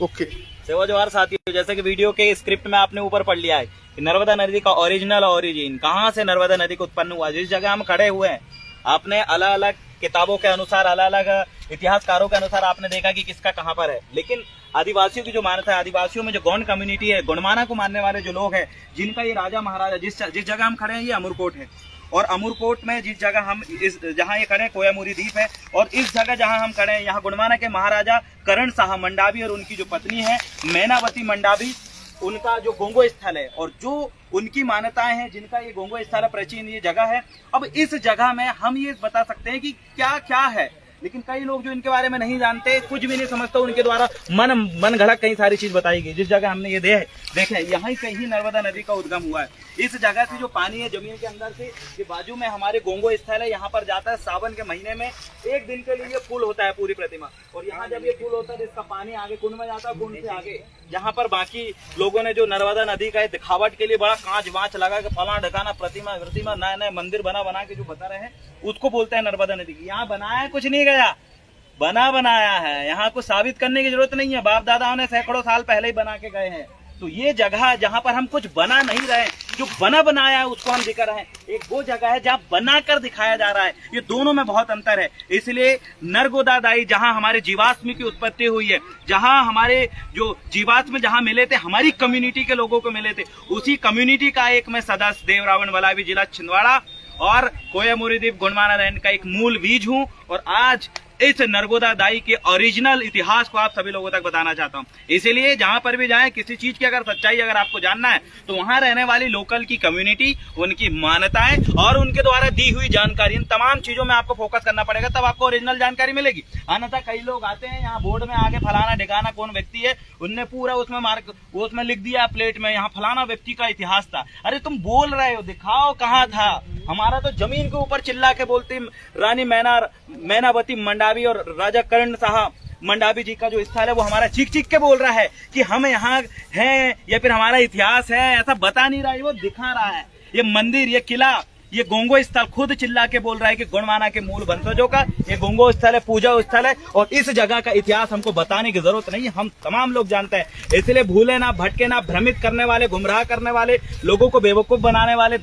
Okay. सेवा जोहार साथियों, जैसे कि वीडियो के स्क्रिप्ट में आपने ऊपर पढ़ लिया है कि नर्मदा नदी का ओरिजिनल ओरिजिन कहाँ से नर्मदा नदी को उत्पन्न हुआ। जिस जगह हम खड़े हुए हैं, आपने अलग अलग किताबों के अनुसार, अलग अलग इतिहासकारों के अनुसार आपने देखा कि किसका कहाँ पर है, लेकिन आदिवासियों की जो मान्यता है, आदिवासियों में जो गौंड कम्युनिटी है, गुणमाना को मानने वाले जो लोग हैं, जिनका ये राजा महाराजा, जिस जगह हम खड़े हैं ये अमरकोट है, और अमरकोट में जिस जगह हम जहाँ ये खड़े हैं कोयामुरी द्वीप है, और इस जगह जहाँ हम खड़े हैं यहाँ गुणमाना के महाराजा करण शाह मंडावी और उनकी जो पत्नी है मैनावती मंडावी, उनका जो गोंगो स्थल है और जो उनकी मान्यताएं हैं, जिनका ये गोंगो स्थल प्राचीन ये जगह है। अब इस जगह में हम ये बता सकते हैं कि क्या क्या है, लेकिन कई लोग जो इनके बारे में नहीं जानते, कुछ भी नहीं समझते, उनके द्वारा मन घड़क कई सारी चीज बताई गई। जिस जगह हमने ये देखे यहाँ ही कहीं नर्मदा नदी का उद्गम हुआ है। इस जगह से जो पानी है जमीन के अंदर से, ये बाजू में हमारे गोंगो स्थल है, यहाँ पर जाता है सावन के महीने में, एक दिन के लिए ये फुल होता है पूरी प्रतिमा, और यहाँ जब ये फुल होता है तो इसका पानी आगे कुंड में जाता है, कुंड से आगे जहाँ पर बाकी लोगों ने जो नर्मदा नदी का दिखावट के लिए बड़ा कांच वाँच लगा के फला ढकाना प्रतिमा नए नए मंदिर बना के जो बता रहे हैं, उसको बोलते हैं नर्मदा नदी की। यहाँ बनाया कुछ नहीं गया, बनाया है, यहाँ को साबित करने की जरूरत नहीं है, बाप दादाओं ने सैकड़ों साल पहले ही बना के गए हैं। तो ये जगह जहाँ पर हम कुछ बना नहीं रहे, जो बनाया है उसको हम दिखा रहे हैं, एक वो जगह है जहाँ बनाकर दिखाया जा रहा है। ये दोनों में बहुत अंतर है। इसलिए नर्मदा दाई जहाँ हमारे जीवाश्म की उत्पत्ति हुई है, जहाँ हमारे जो जीवाश्म जहाँ मिले थे, हमारी कम्युनिटी के लोगों को मिले थे, उसी कम्युनिटी का एक मैं सदस्य देवरावण वलावी जिला छिंदवाड़ा और कोयामुरी द्वीप गुणमाना लैंड का एक मूल बीज हूँ, और आज इस नर्मदा दाई के ओरिजिनल इतिहास को आप सभी लोगों तक बताना चाहता हूं। इसीलिए जहां पर भी जाएं, किसी चीज की अगर सच्चाई अगर आपको जानना है तो वहां रहने वाली लोकल की कम्युनिटी, उनकी मान्यताएं और उनके द्वारा दी हुई जानकारी, इन तमाम चीजों में आपको फोकस करना पड़ेगा, तब आपको ओरिजिनल जानकारी मिलेगी। अन्यथा कई लोग आते हैं यहाँ बोर्ड में आगे फलाना ढिकाना कौन व्यक्ति है, उनने पूरा उसमें लिख दिया प्लेट में यहाँ फलाना व्यक्ति का इतिहास था। अरे तुम बोल रहे हो, दिखाओ कहाँ था। हमारा तो जमीन के ऊपर चिल्ला के बोलती रानी मैनावती मंडावी और राजा करण शाह मंडावी जी का जो स्थल है वो हमारा चीख के बोल रहा है कि हम यहाँ हैं या फिर हमारा इतिहास है। ऐसा बता नहीं रहा है, वो दिखा रहा है। ये मंदिर, ये किला, ये गोंगो स्थल खुद चिल्ला के बोल रहा है कि गुणमाना के मूल वंशजों का ये गोंगो स्थल है, पूजा स्थल है, और इस जगह का इतिहास हमको बताने की जरूरत नहीं है, हम तमाम लोग जानते हैं। इसलिए भूले ना, भटके ना, भ्रमित करने वाले, गुमराह करने वाले, लोगों को बेवकूफ बनाने वाले,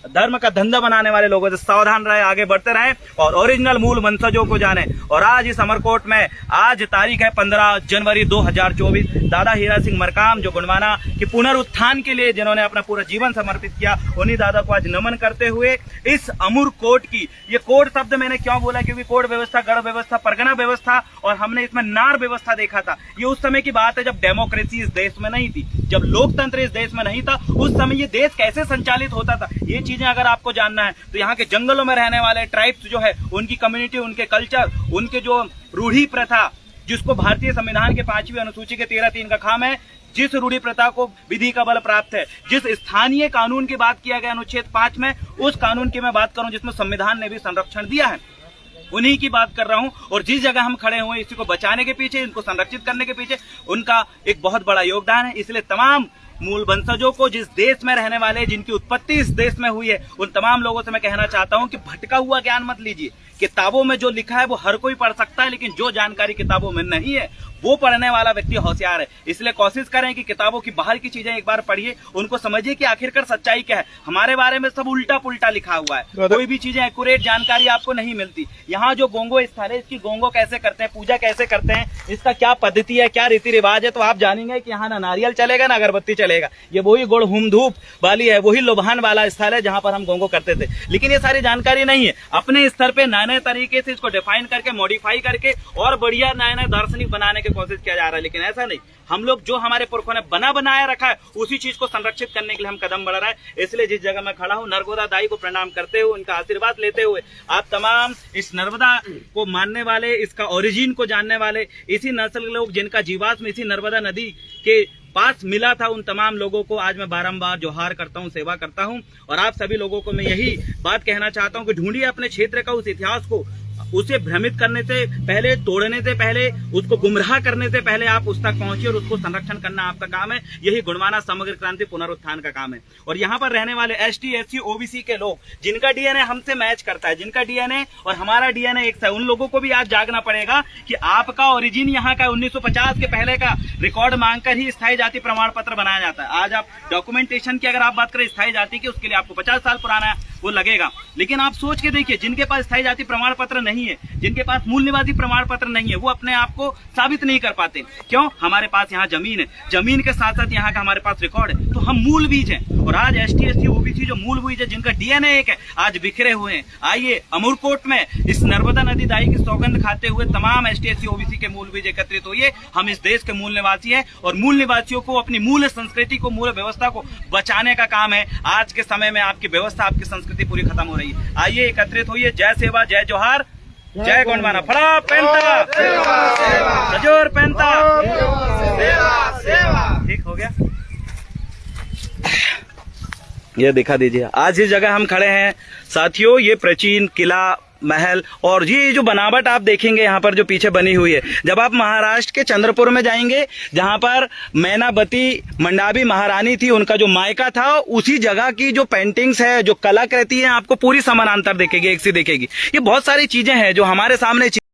धर्म का धंधा बनाने वाले लोगों से सावधान रहे, आगे बढ़ते रहे और ओरिजिनल मूल वंशजों को जाने। और आज इस अमरकोट में आज तारीख है 15 जनवरी 2024, दादा हीरा सिंह मरकाम जो गुणमाना के पुनरुत्थान के लिए जिन्होंने अपना पूरा जीवन समर्पित किया, उन्हीं दादा को आज नमन करते हुए इस अमरकोट की, ये कोट शब्द मैंने क्यों बोला, क्योंकि कोट व्यवस्था, गढ़ व्यवस्था, परगना व्यवस्था और हमने इसमें नार व्यवस्था देखा था। ये उस समय की बात है जब डेमोक्रेसी इस देश में नहीं थी, जब लोकतंत्र इस देश में नहीं था। उस समय ये देश कैसे संचालित होता था, ये चीजें अगर आपको जानना है तो यहाँ के जंगलों में रहने वाले ट्राइब्स जो है, उनकी कम्युनिटी, उनके कल्चर, उनके जो रूढ़ी प्रथा, जिसको भारतीय संविधान के 5वीं अनुसूची के 13(3) का खाम है, जिस रूढ़ी प्रथा को विधि का बल प्राप्त है, जिस स्थानीय कानून की बात किया गया अनुच्छेद 5 में, उस कानून की मैं बात करूं जिसमें संविधान ने भी संरक्षण दिया है, उन्हीं की बात कर रहा हूं। और जिस जगह हम खड़े हुए, इसी को बचाने के पीछे, इनको संरक्षित करने के पीछे उनका एक बहुत बड़ा योगदान है। इसलिए तमाम मूल वंशजों को, जिस देश में रहने वाले, जिनकी उत्पत्ति इस देश में हुई है, उन तमाम लोगों से मैं कहना चाहता हूं कि भटका हुआ ज्ञान मत लीजिए। किताबों में जो लिखा है वो हर कोई पढ़ सकता है, लेकिन जो जानकारी किताबों में नहीं है वो पढ़ने वाला व्यक्ति होशियार है। इसलिए कोशिश करें कि किताबों की बाहर की चीजें एक बार पढ़िए, उनको समझिए कि आखिरकार सच्चाई क्या है। हमारे बारे में सब उल्टा पुल्टा लिखा हुआ है, कोई भी चीजें एक्यूरेट जानकारी आपको नहीं मिलती। यहाँ जो गोंगो स्थल है, इसकी गोंगो कैसे करते हैं, पूजा कैसे करते हैं, इसका क्या पद्धति है, क्या रीति रिवाज है, तो आप जानेंगे कि यहाँ ना नारियल चलेगा ना अगरबत्ती चलेगा। ये वही गुड़ हुम धूप वाली है, वही लुभान वाला स्थल है जहाँ पर हम गोंगो करते थे। लेकिन ये सारी जानकारी नहीं है। अपने स्तर पे नए नए तरीके से इसको डिफाइन करके, मॉडिफाई करके और बढ़िया नए नए दार्शनिक बनाने की कोशिश किया जा रहा है, लेकिन ऐसा नहीं। हम लोग जो हमारे पुरखों ने बनाया रखा है, उसी चीज को संरक्षित करने के लिए हम कदम बढ़ा रहे हैं। इसलिए जिस जगह मैं खड़ा हूँ, नर्मदा दाई को प्रणाम करते हुए, उनका आशीर्वाद लेते हुए, आप तमाम इस नर्मदा को मानने वाले, इसका ओरिजिन को जानने वाले, इसी नस्ल के लोग जिनका जीवाश्म इसी नर्मदा नदी के पास मिला था, उन तमाम लोगों को आज मैं बारंबार जोहार करता हूं, सेवा करता हूं। और आप सभी लोगों को मैं यही बात कहना चाहता हूं कि ढूंढिए अपने क्षेत्र का उस इतिहास को, उसे भ्रमित करने से पहले, तोड़ने से पहले, उसको गुमराह करने से पहले आप उस तक पहुंचे और उसको संरक्षण करना आपका काम है। यही गुणवाना समग्र क्रांति पुनरुत्थान का काम है। और यहाँ पर रहने वाले ST SC OBC के लोग जिनका DNA हमसे मैच करता है, जिनका DNA और हमारा DNA एक है, उन लोगों को भी आज जागना पड़ेगा कि आपका ओरिजिन यहाँ का 1950 के पहले का रिकॉर्ड मांगकर ही स्थायी जाति प्रमाण पत्र बनाया जाता है। आज आप डॉक्यूमेंटेशन की अगर आप बात करें स्थायी जाति की, उसके लिए आपको 50 साल पुराना वो लगेगा। लेकिन आप सोच के देखिए, जिनके पास स्थायी जाति प्रमाण पत्र नहीं है, जिनके पास मूल निवासी प्रमाण पत्र नहीं है, वो अपने आप को साबित नहीं कर पाते। क्यों? हमारे पास यहाँ जमीन है, जमीन के साथ साथ यहाँ का हमारे पास रिकॉर्ड है, तो हम मूल बीज हैं। और आज ST SC OBC जो मूल बीज है, जिनका DNA एक है, आज बिखरे हुए हैं। आइए अमरकोट में इस नर्मदा नदी दाई की सौगंध खाते हुए तमाम ST SC OBC के मूल बीज एकत्रित होइए। हम इस देश के मूल निवासी हैं और मूल निवासियों को अपनी मूल संस्कृति को, मूल व्यवस्था को बचाने का काम है। आज के समय में आपकी व्यवस्था, आपकी संस्कृति पूरी खत्म हो रही है। आइए एकत्रित होइए। जय सेवा, जय जोहार, जय गोंडवाना। फड़ा पेंटा, सजोर पेंटा, ठीक हो गया। ये दिखा दीजिए, आज इस जगह हम खड़े हैं साथियों, ये प्राचीन किला, महल और ये जो बनावट आप देखेंगे यहाँ पर जो पीछे बनी हुई है, जब आप महाराष्ट्र के चंद्रपुर में जाएंगे, जहाँ पर मैनावती मंडावी महारानी थी, उनका जो मायका था, उसी जगह की जो पेंटिंग्स है, जो कलाकृति है, आपको पूरी समानांतर दिखेगी, एक सी दिखेगी। ये बहुत सारी चीजें हैं जो हमारे सामने